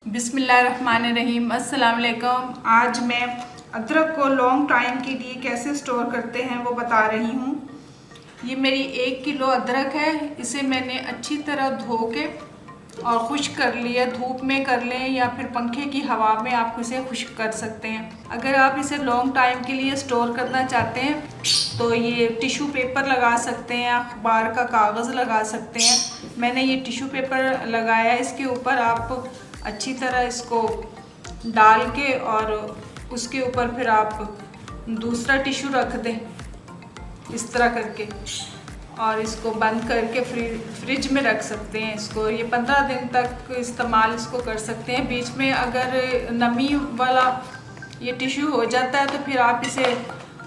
बिस्मिल्लाहिर्रहमानिर्रहीम। अस्सलाम वालेकुम। आज मैं अदरक को लॉन्ग टाइम के लिए कैसे स्टोर करते हैं वो बता रही हूँ। ये मेरी 1 किलो अदरक है। इसे मैंने अच्छी तरह धो के और खुश्क कर लिया। धूप में कर लें या फिर पंखे की हवा में आप इसे खुश्क कर सकते हैं। अगर आप इसे लॉन्ग टाइम के लिए स्टोर करना चाहते हैं तो ये टिश्यू पेपर लगा सकते हैं, अखबार का कागज़ लगा सकते हैं। मैंने ये टिश्यू पेपर लगाया। इसके ऊपर आप अच्छी तरह इसको डाल के और उसके ऊपर फिर आप दूसरा टिश्यू रख दें इस तरह करके, और इसको बंद करके फ्रिज में रख सकते हैं। इसको ये 15 दिन तक इस्तेमाल इसको कर सकते हैं। बीच में अगर नमी वाला ये टिश्यू हो जाता है तो फिर आप इसे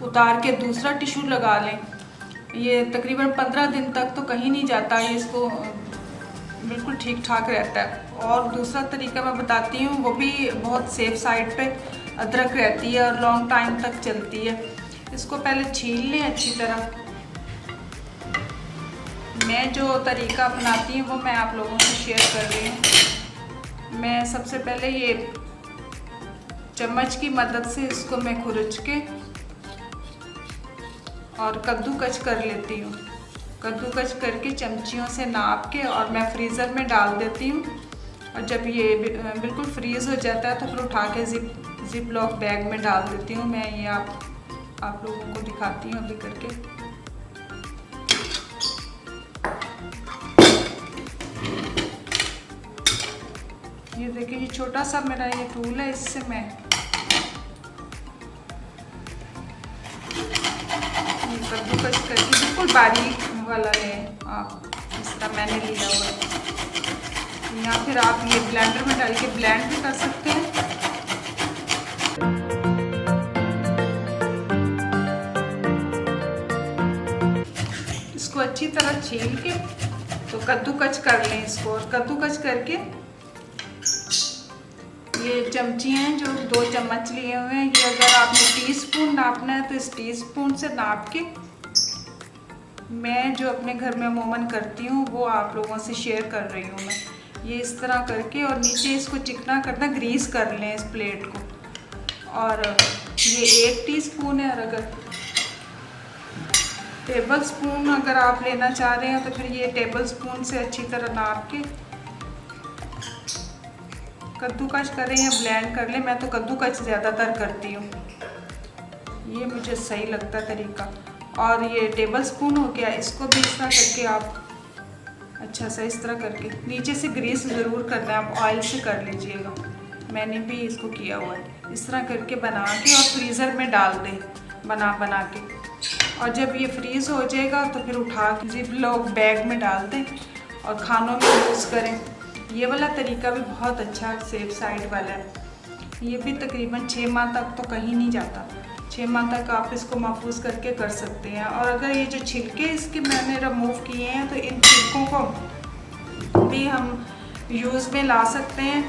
उतार के दूसरा टिश्यू लगा लें। ये तकरीबन 15 दिन तक तो कहीं नहीं जाता है, इसको बिल्कुल ठीक ठाक रहता है। और दूसरा तरीका मैं बताती हूँ, वो भी बहुत सेफ साइड पे अदरक रहती है और लॉन्ग टाइम तक चलती है। इसको पहले छील लें अच्छी तरह। मैं जो तरीका अपनाती हूँ वो मैं आप लोगों से शेयर कर रही हूँ। मैं सबसे पहले ये चम्मच की मदद से इसको मैं खुरच के और कद्दूकस कर लेती हूँ। कद्दूकस करके चमचियों से नाप के और मैं फ्रीज़र में डाल देती हूँ। और जब ये बिल्कुल फ्रीज़ हो जाता है तो फिर उठा के जिप लॉक बैग में डाल देती हूँ। मैं ये आप लोगों को दिखाती हूँ अभी करके। ये देखिए, ये छोटा सा मेरा ये टूल है, इससे मैं कद्दूकस करके बिल्कुल बारीक वाला लें आप, इस तरह मैंने लिया हुआ है। या फिर आप ये ब्लेंडर में डाल के ब्लेंड भी कर सकते हैं। इसको अच्छी तरह छील के तो कद्दूकस कर लें इसको। और कद्दूकस करके ये चमची हैं जो 2 चम्मच लिए हुए हैं, ये अगर आपने टीस्पून नापना है तो इस टीस्पून से नाप के, मैं जो अपने घर में अमूमन करती हूँ वो आप लोगों से शेयर कर रही हूँ मैं। ये इस तरह करके और नीचे इसको चिकना करना, ग्रीस कर लें इस प्लेट को। और ये 1 टीस्पून है, और अगर टेबल स्पून अगर आप लेना चाह रहे हैं तो फिर ये टेबल स्पून से अच्छी तरह नाप के कद्दूकस करें या ब्लेंड कर लें। मैं तो कद्दूकस ज़्यादातर करती हूँ, ये मुझे सही लगता तरीका। और ये टेबल स्पून हो गया, इसको भी इस तरह करके आप अच्छा सा इस तरह करके नीचे से ग्रीस ज़रूर करना है, आप ऑयल से कर लीजिएगा। मैंने भी इसको किया हुआ है। इस तरह करके बना के और फ्रीज़र में डाल दें बना के। और जब ये फ्रीज़ हो जाएगा तो फिर उठा के जिप लॉक बैग में डाल दें और खानों में यूज़ करें। ये वाला तरीका भी बहुत अच्छा सेफ साइड वाला है। ये भी तकरीबन 6 माह तक तो कहीं नहीं जाता। 6 माह तक आप इसको महफूज करके कर सकते हैं। और अगर ये जो छिलके इसके मैंने रिमूव किए हैं तो इन छिलकों को भी हम यूज़ में ला सकते हैं।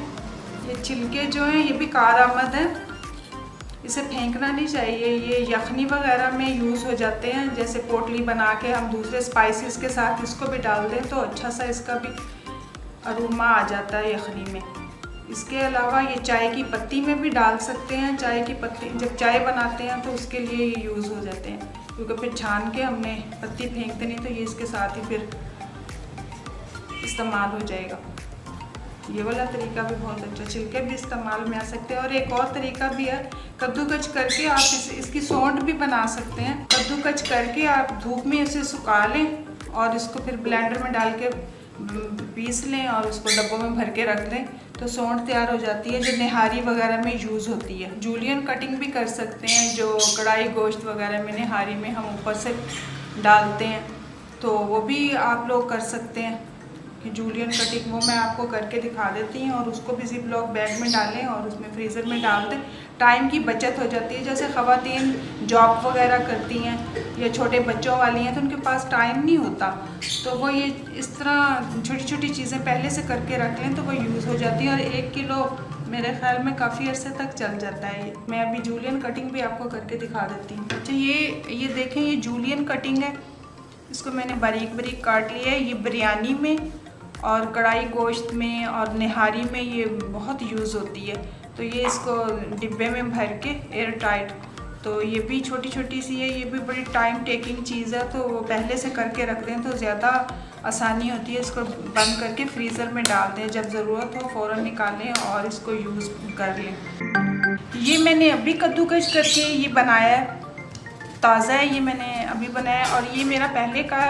ये छिलके जो हैं ये भी कारआमद हैं, इसे फेंकना नहीं चाहिए। ये यखनी वगैरह में यूज़ हो जाते हैं, जैसे पोटली बना के हम दूसरे स्पाइसेस के साथ इसको भी डाल दें तो अच्छा सा इसका भी अरोमा आ जाता है यखनी में। इसके अलावा ये चाय की पत्ती में भी डाल सकते हैं। चाय की पत्ती जब चाय बनाते हैं तो उसके लिए ये यूज़ हो जाते हैं, क्योंकि फिर छान के हमने पत्ती फेंक देनी तो ये इसके साथ ही फिर इस्तेमाल हो जाएगा। ये वाला तरीका भी बहुत अच्छा, छिलके भी इस्तेमाल में आ सकते हैं। और एक और तरीका भी है, कद्दूकस करके आप इसकी सौंठ भी बना सकते हैं। कद्दूकस करके आप धूप में इसे सुखा लें और इसको फिर ब्लेंडर में डाल के पीस लें और उसको डब्बों में भर के रख दें तो सौंठ तैयार हो जाती है, जो निहारी वगैरह में यूज़ होती है। जूलियन कटिंग भी कर सकते हैं, जो कढ़ाई गोश्त वगैरह में निहारी में हम ऊपर से डालते हैं, तो वो भी आप लोग कर सकते हैं कि जूलियन कटिंग। वो मैं आपको करके दिखा देती हूँ। और उसको भी जिप लॉक बैग में डालें और उसमें फ्रीज़र में डाल दें। टाइम की बचत हो जाती है। जैसे ख़वातीन जॉब वगैरह करती हैं या छोटे बच्चों वाली हैं तो उनके पास टाइम नहीं होता, तो वो ये इस तरह छोटी छोटी चीज़ें पहले से करके रख लें तो वो यूज़ हो जाती है। और 1 किलो मेरे ख्याल में काफ़ी अरसे तक चल जाता है। मैं अभी जूलियन कटिंग भी आपको करके दिखा देती हूँ। अच्छा, ये देखें, ये जूलियन कटिंग है। इसको मैंने बारीक बारीक काट लिया है। ये बिरयानी में और कढ़ाई गोश्त में और निहारी में ये बहुत यूज़ होती है। तो ये इसको डिब्बे में भर के एयर टाइट, तो ये भी छोटी छोटी सी है, ये भी बड़ी टाइम टेकिंग चीज़ है, तो वो पहले से करके रख दें तो ज़्यादा आसानी होती है। इसको बंद करके फ्रीज़र में डाल दें, जब ज़रूरत हो फ़ौरन निकालें और इसको यूज़ कर लें। ये मैंने अभी कद्दूकस करके ये बनाया है, ताज़ा है, ये मैंने अभी बनाया। और ये मेरा पहले का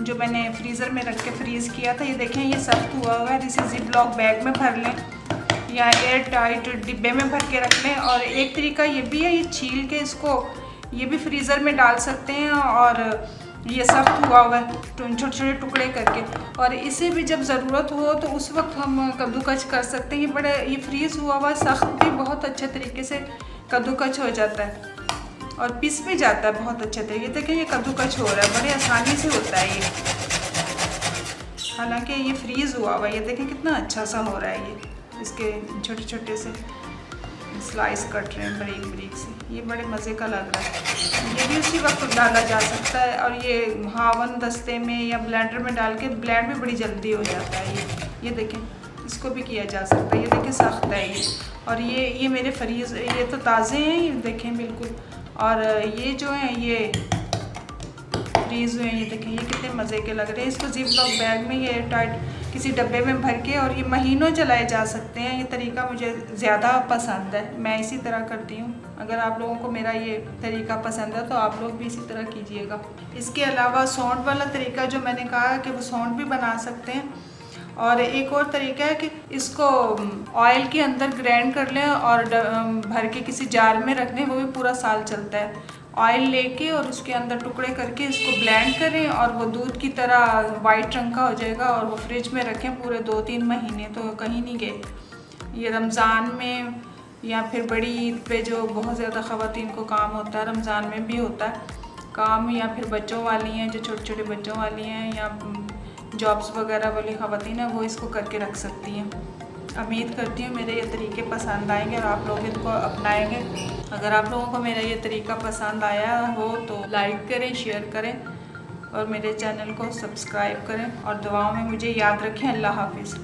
जो मैंने फ्रीज़र में रख के फ्रीज़ किया था, ये देखें ये सख्त हुआ हुआ है। इसे ज़िप लॉक बैग में भर लें या एयर टाइट डिब्बे में भर के रख लें। और एक तरीका ये भी है, ये छील के इसको ये भी फ्रीज़र में डाल सकते हैं, और ये सख्त हुआ हुआ है छोटे छोटे टुकड़े करके, और इसे भी जब ज़रूरत हो तो उस वक्त हम कद्दूकस कर सकते हैं। ये फ्रीज़ हुआ हुआ सख्त भी बहुत अच्छे तरीके से कद्दूकस हो जाता है और पिस भी जाता है बहुत अच्छे तरीके। देखिए ये कद्दूकस हो रहा है, बड़े आसानी से होता है ये, हालांकि ये फ्रीज़ हुआ हुआ है। ये देखें कितना अच्छा सा हो रहा है, ये इसके छोटे छोटे से स्लाइस कट रहे हैं बारीक बारीक से, ये बड़े मज़े का लग रहा है। ये भी उसी वक्त डाला जा सकता है, और ये हावन दस्ते में या ब्लेंडर में डाल के ब्लेंड भी बड़ी जल्दी हो जाता है। ये देखें इसको भी किया जा सकता है। ये देखें सख्त है ये, और ये मेरे फ्रीज़ ये तो ताज़े हैं, ये देखें बिल्कुल। और ये जो हैं ये फ्रीज़ हुए हैं, ये देखें ये कितने मज़े के लग रहे हैं। इसको ज़िप लॉक बैग में ये टाइट किसी डब्बे में भर के, और ये महीनों चलाए जा सकते हैं। ये तरीका मुझे ज़्यादा पसंद है, मैं इसी तरह करती हूँ। अगर आप लोगों को मेरा ये तरीका पसंद है तो आप लोग भी इसी तरह कीजिएगा। इसके अलावा सौंठ वाला तरीका जो मैंने कहा कि वो सौंठ भी बना सकते हैं। और एक और तरीका है कि इसको ऑयल के अंदर ग्राइंड कर लें और भर के किसी जार में रख लें, वो भी पूरा साल चलता है। ऑयल लेके और उसके अंदर टुकड़े करके इसको ब्लेंड करें और वो दूध की तरह वाइट रंग का हो जाएगा, और वो फ्रिज में रखें पूरे 2-3 महीने, तो कहीं नहीं गए। ये रमज़ान में या फिर बड़ी ईद पे जो बहुत ज़्यादा ख़वातीन को काम होता है, रमज़ान में भी होता है काम, या फिर बच्चों वाली हैं जो छोटे छोटे बच्चों वाली हैं या जॉब्स वगैरह वाली ख़वातीन हैं, वो इसको करके रख सकती हैं। उम्मीद करती हूँ मेरे ये तरीके पसंद आएंगे और आप लोग इनको अपनाएंगे। अगर आप लोगों को मेरा ये तरीका पसंद आया हो तो लाइक करें, शेयर करें और मेरे चैनल को सब्सक्राइब करें, और दुआओं में मुझे याद रखें। अल्लाह हाफिज़।